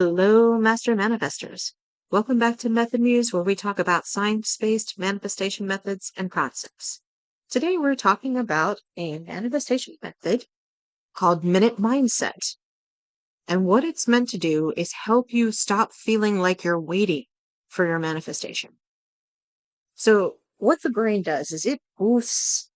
Hello, Master Manifestors. Welcome back to MethodMuse, where we talk about science-based manifestation methods and concepts. Today, we're talking about a manifestation method called Minute Mindset. And what it's meant to do is help you stop feeling like you're waiting for your manifestation. So, what the brain does is it boosts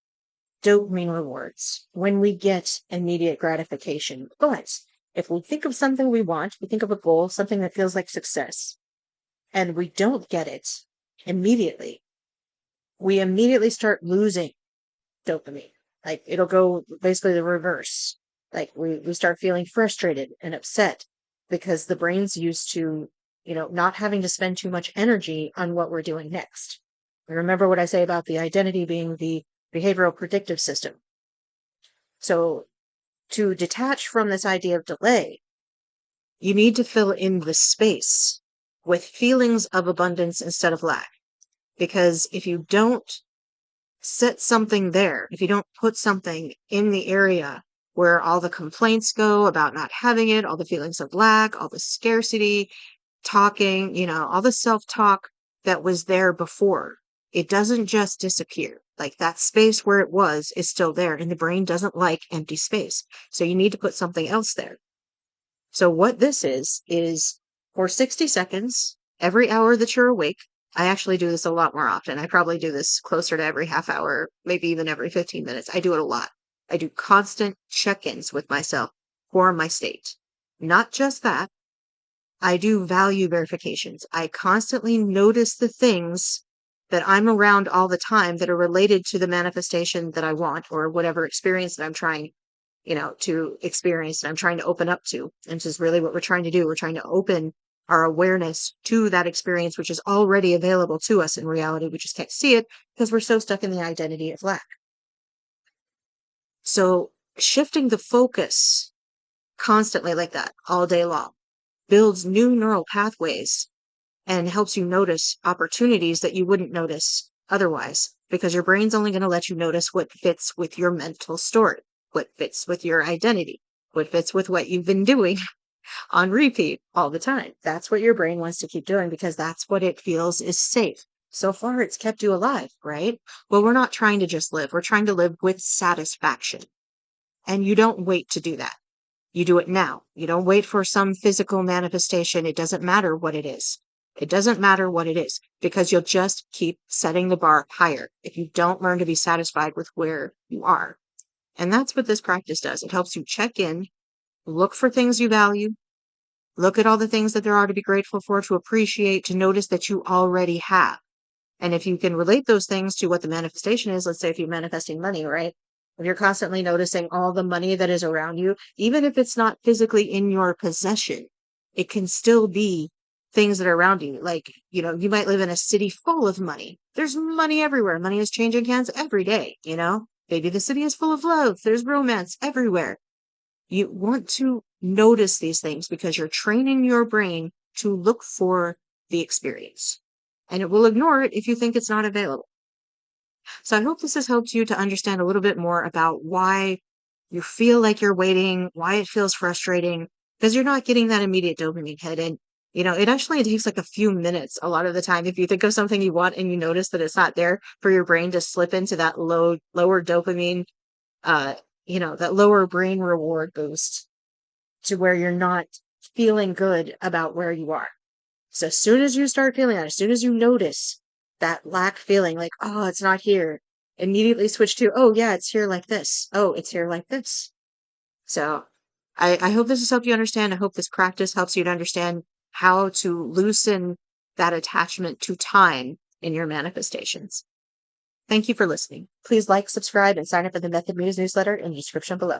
dopamine rewards when we get immediate gratification. But if we think of something we want, we think of a goal, something that feels like success, and we don't get it immediately, we immediately start losing dopamine. Like it'll go basically the reverse. Like we start feeling frustrated and upset because the brain's used to, not having to spend too much energy on what we're doing next. Remember what I say about the identity being the behavioral predictive system. So to detach from this idea of delay, you need to fill in the space with feelings of abundance instead of lack. Because if you don't set something there, if you don't put something in the area where all the complaints go about not having it, all the feelings of lack, all the scarcity, talking, all the self-talk that was there before, it doesn't just disappear. Like that space where it was is still there, and the brain doesn't like empty space. So you need to put something else there. So what this is for 60 seconds, every hour that you're awake. I actually do this a lot more often. I probably do this closer to every half hour, maybe even every 15 minutes. I do it a lot. I do constant check-ins with myself for my state. Not just that, I do value verifications. I constantly notice the things that I'm around all the time that are related to the manifestation that I want or whatever experience that I'm trying, to experience and I'm trying to open up to. And this is really what we're trying to do. We're trying to open our awareness to that experience, which is already available to us in reality. We just can't see it because we're so stuck in the identity of lack. So shifting the focus constantly like that all day long builds new neural pathways and helps you notice opportunities that you wouldn't notice otherwise, because your brain's only going to let you notice what fits with your mental story, what fits with your identity, what fits with what you've been doing on repeat all the time. That's what your brain wants to keep doing because that's what it feels is safe. So far, it's kept you alive, right? Well, we're not trying to just live. We're trying to live with satisfaction. And you don't wait to do that. You do it now. You don't wait for some physical manifestation. It doesn't matter what it is. It doesn't matter what it is because you'll just keep setting the bar higher if you don't learn to be satisfied with where you are. And that's what this practice does. It helps you check in, look for things you value, look at all the things that there are to be grateful for, to appreciate, to notice that you already have. And if you can relate those things to what the manifestation is, let's say if you're manifesting money, right? If you're constantly noticing all the money that is around you, even if it's not physically in your possession, it can still be things that are around you. Like, you might live in a city full of money. There's money everywhere. Money is changing hands every day, Maybe the city is full of love. There's romance everywhere. You want to notice these things because you're training your brain to look for the experience. And it will ignore it if you think it's not available. So I hope this has helped you to understand a little bit more about why you feel like you're waiting, why it feels frustrating, because you're not getting that immediate dopamine hit. And, it actually takes like a few minutes a lot of the time. If you think of something you want and you notice that it's not there, for your brain to slip into that lower dopamine, that lower brain reward boost to where you're not feeling good about where you are. So as soon as you start feeling that, as soon as you notice that lack feeling like, oh, it's not here, immediately switch to, oh, yeah, it's here like this. Oh, it's here like this. So I hope this has helped you understand. I hope this practice helps you to understand how to loosen that attachment to time in your manifestations. Thank you for listening. Please like, subscribe, and sign up for the MethodMuse newsletter in the description below.